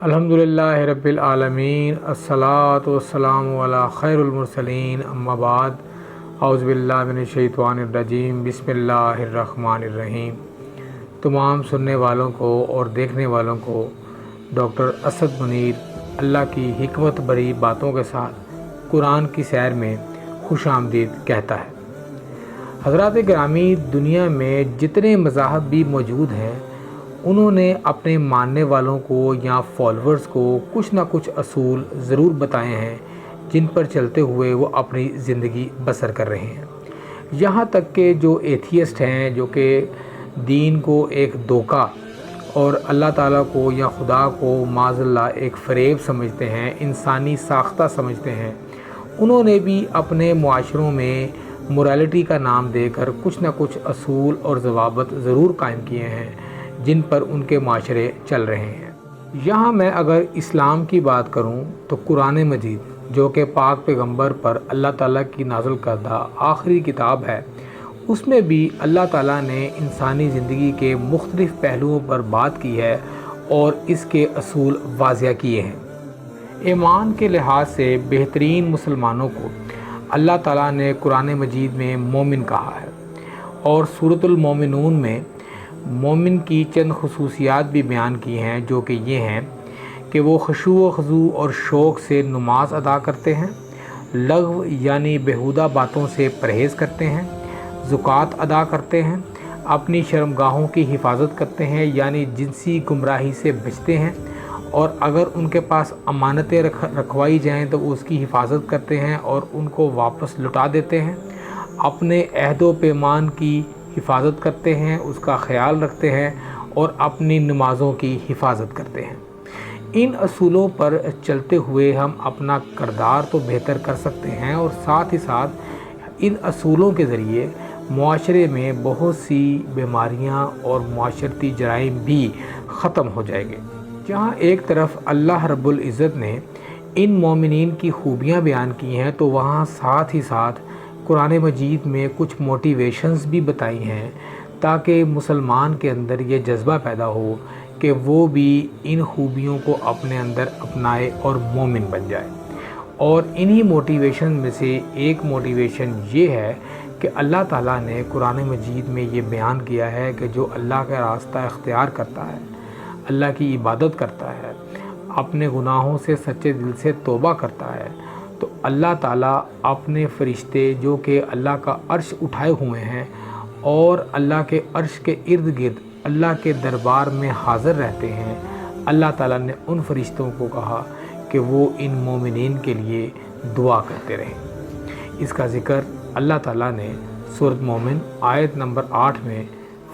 الحمدللہ رب العالمین الصلاۃ والسلام علی خیر المرسلین اما بعد اعوذ باللہ من الشیطان الرجیم بسم اللہ الرحمن الرحیم۔ تمام سننے والوں کو اور دیکھنے والوں کو ڈاکٹر اسد منیر اللہ کی حکمت بھری باتوں کے ساتھ قرآن کی سیر میں خوش آمدید کہتا ہے۔ حضرات گرامی، دنیا میں جتنے مذاہب بھی موجود ہیں انہوں نے اپنے ماننے والوں کو یا فالورز کو کچھ نہ کچھ اصول ضرور بتائے ہیں جن پر چلتے ہوئے وہ اپنی زندگی بسر کر رہے ہیں۔ یہاں تک کہ جو ایتھیسٹ ہیں، جو کہ دین کو ایک دھوکہ اور اللہ تعالیٰ کو یا خدا کو معاذ اللہ ایک فریب سمجھتے ہیں، انسانی ساختہ سمجھتے ہیں، انہوں نے بھی اپنے معاشروں میں موریلٹی کا نام دے کر کچھ نہ کچھ اصول اور ضوابط ضرور قائم کیے ہیں جن پر ان کے معاشرے چل رہے ہیں۔ یہاں میں اگر اسلام کی بات کروں تو قرآن مجید، جو کہ پاک پیغمبر پر اللہ تعالیٰ کی نازل کردہ آخری کتاب ہے، اس میں بھی اللہ تعالیٰ نے انسانی زندگی کے مختلف پہلوؤں پر بات کی ہے اور اس کے اصول واضح کیے ہیں۔ ایمان کے لحاظ سے بہترین مسلمانوں کو اللہ تعالیٰ نے قرآن مجید میں مومن کہا ہے، اور سورۃ المومنون میں مومن کی چند خصوصیات بھی بیان کی ہیں، جو کہ یہ ہیں کہ وہ خشوع و خضوع اور شوق سے نماز ادا کرتے ہیں، لغو یعنی بیہودہ باتوں سے پرہیز کرتے ہیں، زکوٰۃ ادا کرتے ہیں، اپنی شرمگاہوں کی حفاظت کرتے ہیں یعنی جنسی گمراہی سے بچتے ہیں، اور اگر ان کے پاس امانتیں رکھوائی جائیں تو وہ اس کی حفاظت کرتے ہیں اور ان کو واپس لوٹا دیتے ہیں، اپنے عہد و پیمان کی حفاظت کرتے ہیں، اس کا خیال رکھتے ہیں اور اپنی نمازوں کی حفاظت کرتے ہیں۔ ان اصولوں پر چلتے ہوئے ہم اپنا کردار تو بہتر کر سکتے ہیں اور ساتھ ہی ساتھ ان اصولوں کے ذریعے معاشرے میں بہت سی بیماریاں اور معاشرتی جرائم بھی ختم ہو جائیں گے۔ جہاں ایک طرف اللہ رب العزت نے ان مومنین کی خوبیاں بیان کی ہیں، تو وہاں ساتھ ہی ساتھ قرآن مجید میں کچھ موٹیویشنز بھی بتائی ہیں تاکہ مسلمان کے اندر یہ جذبہ پیدا ہو کہ وہ بھی ان خوبیوں کو اپنے اندر اپنائے اور مومن بن جائے۔ اور انہی موٹیویشن میں سے ایک موٹیویشن یہ ہے کہ اللہ تعالیٰ نے قرآن مجید میں یہ بیان کیا ہے کہ جو اللہ کا راستہ اختیار کرتا ہے، اللہ کی عبادت کرتا ہے، اپنے گناہوں سے سچے دل سے توبہ کرتا ہے، تو اللہ تعالیٰ اپنے فرشتے جو کہ اللہ کا عرش اٹھائے ہوئے ہیں اور اللہ کے عرش کے ارد گرد اللہ کے دربار میں حاضر رہتے ہیں، اللہ تعالیٰ نے ان فرشتوں کو کہا کہ وہ ان مومنین کے لیے دعا کرتے رہیں۔ اس کا ذکر اللہ تعالیٰ نے سورۃ مومن آیت نمبر 8 میں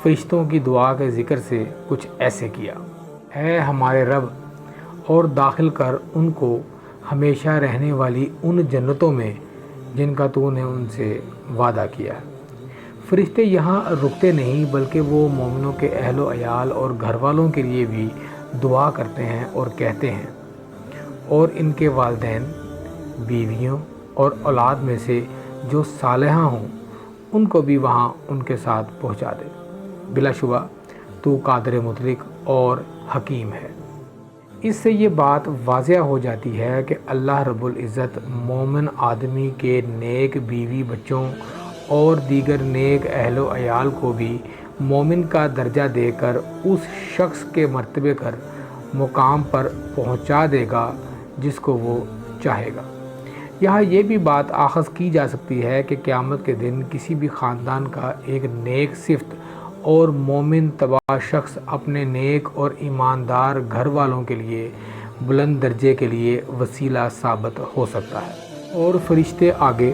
فرشتوں کی دعا کے ذکر سے کچھ ایسے کیا: اے ہمارے رب، اور داخل کر ان کو ہمیشہ رہنے والی ان جنتوں میں جن کا تو نے ان سے وعدہ کیا ہے۔ فرشتے یہاں رکتے نہیں بلکہ وہ مومنوں کے اہل و عیال اور گھر والوں کے لیے بھی دعا کرتے ہیں اور کہتے ہیں، اور ان کے والدین، بیویوں اور اولاد میں سے جو صالحہ ہوں ان کو بھی وہاں ان کے ساتھ پہنچا دے، بلا شبہ تو قادر مطلق اور حکیم ہے۔ اس سے یہ بات واضح ہو جاتی ہے کہ اللہ رب العزت مومن آدمی کے نیک بیوی بچوں اور دیگر نیک اہل و عیال کو بھی مومن کا درجہ دے کر اس شخص کے مرتبے کر مقام پر پہنچا دے گا جس کو وہ چاہے گا۔ یہاں یہ بھی بات آخذ کی جا سکتی ہے کہ قیامت کے دن کسی بھی خاندان کا ایک نیک صفت اور مومن تبع شخص اپنے نیک اور ایماندار گھر والوں کے لیے بلند درجے کے لیے وسیلہ ثابت ہو سکتا ہے۔ اور فرشتے آگے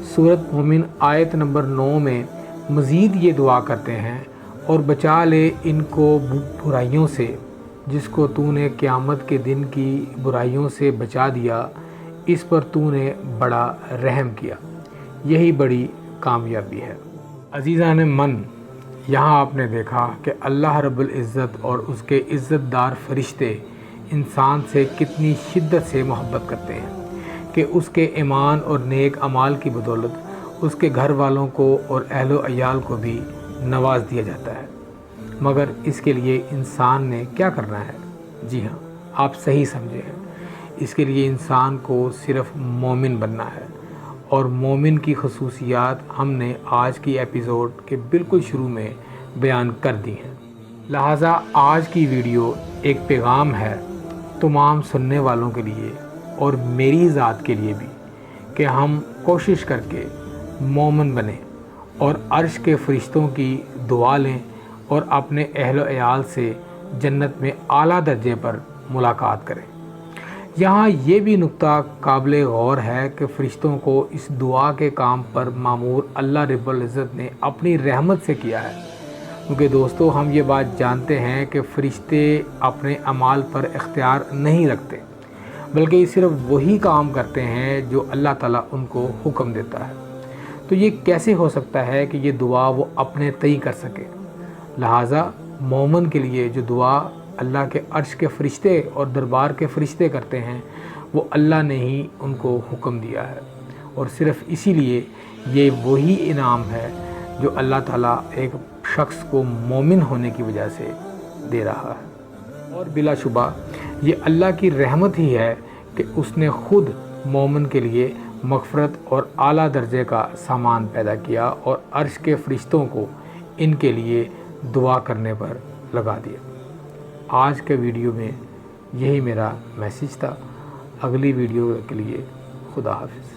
سورۃ مومن آیت نمبر 9 میں مزید یہ دعا کرتے ہیں، اور بچا لے ان کو برائیوں سے، جس کو تو نے قیامت کے دن کی برائیوں سے بچا دیا، اس پر تو نے بڑا رحم کیا، یہی بڑی کامیابی ہے۔ عزیزان من، یہاں آپ نے دیکھا کہ اللہ رب العزت اور اس کے عزت دار فرشتے انسان سے کتنی شدت سے محبت کرتے ہیں کہ اس کے ایمان اور نیک اعمال کی بدولت اس کے گھر والوں کو اور اہل و عیال کو بھی نواز دیا جاتا ہے، مگر اس کے لیے انسان نے کیا کرنا ہے؟ جی ہاں، آپ صحیح سمجھے ہیں۔ اس کے لیے انسان کو صرف مومن بننا ہے، اور مومن کی خصوصیات ہم نے آج کی ایپیزوڈ کے بالکل شروع میں بیان کر دی ہیں۔ لہٰذا آج کی ویڈیو ایک پیغام ہے تمام سننے والوں کے لیے اور میری ذات کے لیے بھی، کہ ہم کوشش کر کے مومن بنیں اور عرش کے فرشتوں کی دعا لیں اور اپنے اہل و عیال سے جنت میں اعلیٰ درجے پر ملاقات کریں۔ یہاں یہ بھی نقطہ قابل غور ہے کہ فرشتوں کو اس دعا کے کام پر مامور اللہ رب العزت نے اپنی رحمت سے کیا ہے، کیونکہ دوستو ہم یہ بات جانتے ہیں کہ فرشتے اپنے اعمال پر اختیار نہیں رکھتے، بلکہ یہ صرف وہی کام کرتے ہیں جو اللہ تعالیٰ ان کو حکم دیتا ہے۔ تو یہ کیسے ہو سکتا ہے کہ یہ دعا وہ اپنے تئیں کر سکے؟ لہٰذا مومن کے لیے جو دعا اللہ کے عرش کے فرشتے اور دربار کے فرشتے کرتے ہیں، وہ اللہ نے ہی ان کو حکم دیا ہے، اور صرف اسی لیے یہ وہی انعام ہے جو اللہ تعالیٰ ایک شخص کو مومن ہونے کی وجہ سے دے رہا ہے۔ اور بلا شبہ یہ اللہ کی رحمت ہی ہے کہ اس نے خود مومن کے لیے مغفرت اور اعلیٰ درجے کا سامان پیدا کیا اور عرش کے فرشتوں کو ان کے لیے دعا کرنے پر لگا دیا۔ آج کے ویڈیو میں یہی میرا میسیج تھا۔ اگلی ویڈیو کے لیے خدا حافظ۔